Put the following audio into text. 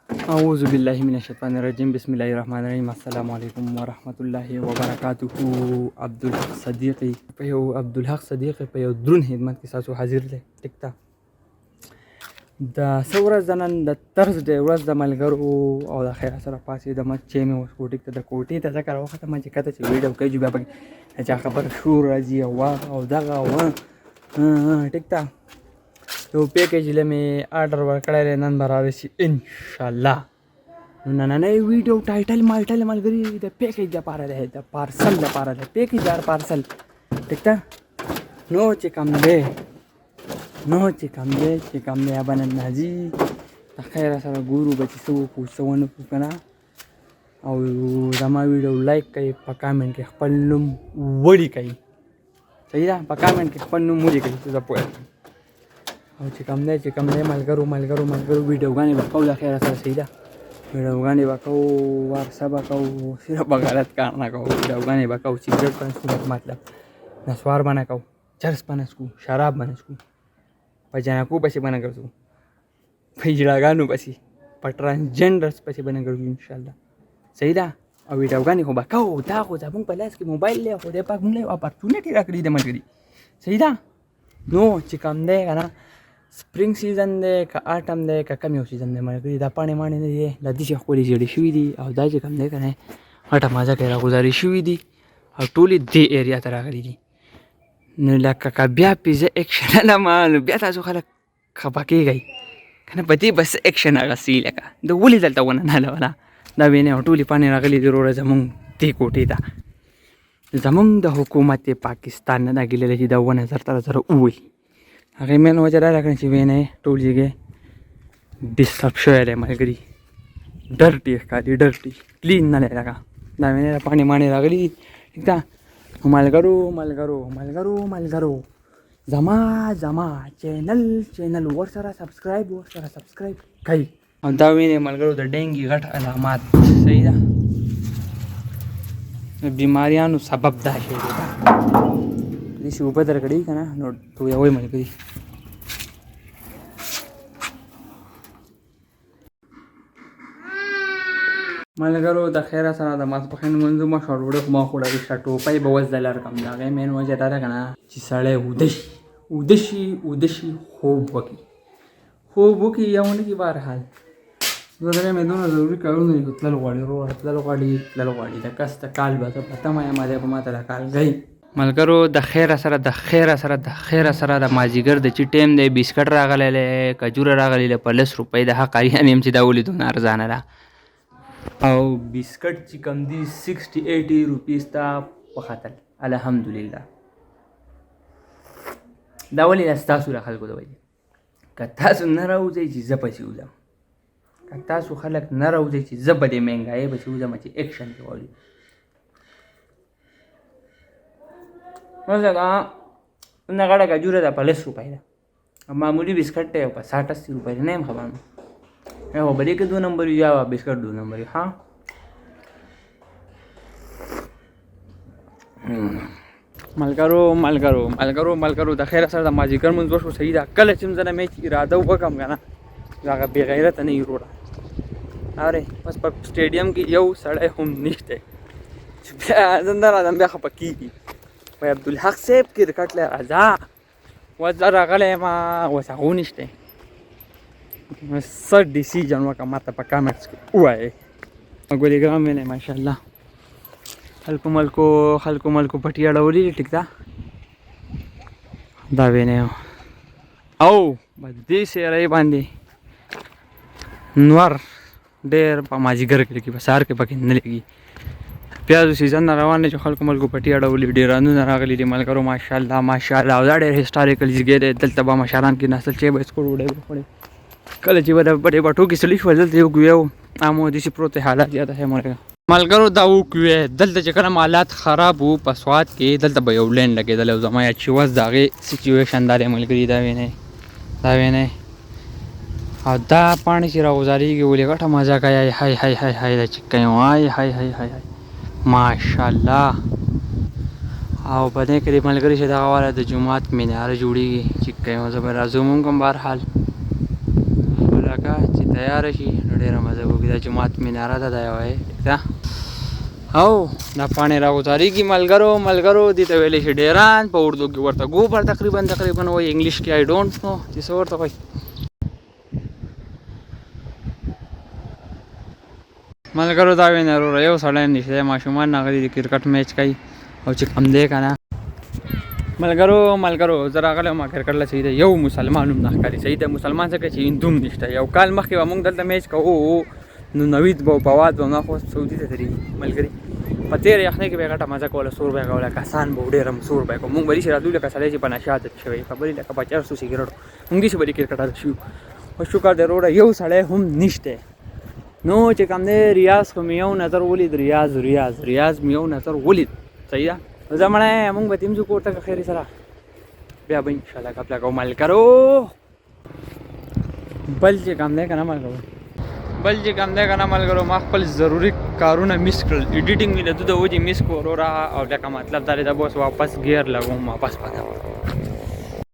أعوذ بالله من الشيطان الرجيم بسم الله الرحمن الرحيم السلام عليكم ورحمة الله وبركاته. عبد الحق صديقي په عبد الحق صديقي په یو درون خدمت کې تاسو حاضر دی. ټیک د څو ورځ نن د طرز د ورځ د ملګرو او د خیر سره پاسې د مچ چې مې اوس کوټې ته د کوټې ته ذکر وخت ما چې کته چې ویډیو کوي جو بیا پکې چې خبر شور راځي او دغه و ټیک تا یو پیکیج لمه آرډر ورکړی نن به رارسي انشاءالله. نو نننۍ ویډیو ټایټل ملګري د پیکیج لپاره دی، د پارسل لپاره دی، پیکیج دار پارسل. ټیک تا نو چې کم دی ابا نن نازي د خیر سره ګورو به چې څه وکړو څه ونه کړو که نه. او زما ویډیو لایک کوي، په کامنټ کې خپل نوم ولیکئ. صحیح ده، په کامنټ کې خپل نوم ولیکئ چې زه پوه یم. او چې کم دی ملګرو ویډیوګانې به کوو د خیر سره. صحیح ده، ویډیوګانې به کوو، وارسه به کوو، صرف به غلط کار نه کوو. ویډیوګانې به کوو، سګرټ به نه څښو، مطلب نسوار به نه کوو، چرس به نه څښو، شراب به نه څښو، په جنکو پسې به نه ګرځو، په اجړاګانو پسې، په ټرانسجنډرس پسې به نه ګرځو انشاءالله. صحیح ده، او ویډیوګانې خو به کوو. دا خو زموږ په لاس کې موبایل دی، خدای پاک موږ له یو اپرچونټي راکړې ده ملګري. صحیح ده، نو چې کم دی که نه سپرینګ سیزن دی که آټم دی که کم یو سیزن دی ملګري، دا پاڼې ماڼې نه دي، دا داسې ښکلې زیړې شوي دي. او دا چې کم دی که نه غټه مازه کې راګزارې شوي دي او ټولې دې ایریا ته راغلي دي. نو لکه که بیا پې زه ایکشن علم نو بیا تاسو خلک خفه کېږئ که نه، په دې بس ایکشن اخیستي لکه د ولې دلته ونه نه لوله. دا وینې او ټولې پاڼې راغلي دي وروره زمونږ دې کوټې ته. زمونږ د حکومت پاکستان نه دا ګیله ده چې دا ونه زر ووهي. هغې مین وجه دا راکړې چې وینې ټول ځای ډسټرب شوی دی ملګري، ډرټي ښکاري، ډرټي کلین نه دی لکه. دا وینې دا پاڼې ماڼې راغلي دي. ټیک ده، ملګرو زما چینل ورسره سبسکرایب کوي. او دا وینې ملګرو د ډینګي غټ علامات. صحیح ده، بیماریانو سبب دا شی دی. داسې اوبه درکړي که نه نو تویوئ ملګري. ملګرو د خیره سره د ماسپښین لمونځ وشو، ډوډۍ خو ما خوړه ویښه ټوپۍ به اوس د لرکم. د هغې مین وجه دا ده که نه چې سړی اوده شي خوب وکړي یا ونه کړي. بهرحال دوه درې مې دونه ضروري کارونه دي، تلل غواړي د کس د کال به زه په تمه یم، دی به ما ته د کال ګئ. ملګرو د خیره سره د مازدیګر د چې ټایم دی بسکټ راغلی دی، کجوره راغلی دی په 10 روپۍ. د حق اریان یم چې دا ولې دونه ارزانه ده. او بسکټ چې کم دي 60-80 روپیز ته وختل. الحمدلله. دا ولې دا ستاسو د خلکو د وجې. که تاسو نه راوځئ چې زه پسې وځم، که تاسو خلک نه راوځئ چې زه به دې مهنګایۍ پسې وځم چې ایکشن کې غواړي. اوس لکه نه غټه کجوره ده په 10 روپۍ ده، معمولي بسکټ دی په 60-80 روپۍ ده. نه یم خبر خو به دې کې 2 نمبر یا بسکټ 2 نمبر. ها ملګرو د خیر سره د مازدیګر لمونځ وشو. صحیح ده، کله چې زه مې چې اراده وکړم که نه هغه بې غیرته نه وي وروره. اورې بس په سټیډیم کې یو سړی هم نشته چې بیا زنده راځم بیا خفه کېږي. وایي عبدالحق صاحب کرکټ لی راځه، اوس زه راغلی یم اوس هغه نشته. څه ډیسیژن وکړه ما ته په کامنټس کې ووایئ. ګلګرام وینئ ماشاءالله خلکو ملکو پټي اړولي دي. ټیک ده، دا وینئ او په دې سیرۍ باندې نور ډېر په مازدیګر کې لګي، په سهار کې پکې نه لګي. پیازو سیزن نه روان دی چې خلکو پټي اړولي، ډېرانونه راغلي دي ملګرو ماشاءالله. او دا ډېر هسټاریکل ځای دی. دلته به مشران کېناستل، چای به یې څښل، ډوډۍ به خوړې. کله چې به د بډې بټو کې سړي شول دلته یو ګویا و امو داسې پروت دی. حالات یاده ښه ملګرو دا وکوې دلته چې کله حالات خراب وو په سوات کې، دلته به یو لینډ لګېدلی او زما یاد چې اوس د هغې سچویشن دا دی ملګري. دا وینئ او دا پاڼې چې راغوځارېږي ولې غټه مزه کوي. هی دا چکۍ هی ماشاءالله. او په دې کې د ملګري چې دغه والا د جومات میناره جوړېږي چکۍ زه به راځم هم کوم. بهرحال کا چې تیار شي نو ډېره مزه وکړي دا جومات مناره ده دا یوه ټیک ده او دا پاڼې راغوځارېږي ملګرو دې ته ویلی شي ډیران په اردو کې ورته ګوبر تقریبا وایي انګلیش کې آی ډونټ نو چې څه ورته وایي ملګرو دا وینه وروره یو سړی نشته ماشومان راغلي دي کرکټ میچ کوي او چې کوم دی که نه ملګرو زه راغلی وم کرکټ له صحیح ده یو مسلمان هم نه ښکاري صحیح ده مسلمان څه کوي چې هندو هم نشته یو کال مخکې به موږ دلته میچ کوو نو نوید به فواد به نه خو سعودي ته درېږي ملګري په تېره یخنۍ کې به یې غټه مزه کوله سور به یې کوله کسان به ډېر هم سور به یې کوو موږ به داسې راتلو لکه سړی چې په نشه عادت شوی خبرې لکه په چرسو سګرټو موږ داسې به د کرکټ عادت شو خو شکر دی وروره یو سړی هم نشته نو چې کوم دی ریاض خو مې یو نظر ولید ریاض مې یو نظر ولید صحیح ده نو زه مړی موږ به تیم ځو کور ته که خیر سره بیا به انشاءالله ګپ لګو ملګرو بل چې کوم دی که نه ملګرو ما خپل ضروري کارونه میس کړل ایډیټینګ مې د ده د وجې میس کړو وروره او لکه مطلب دا دی دا به اوس واپس ګیر لګوم واپس پاتې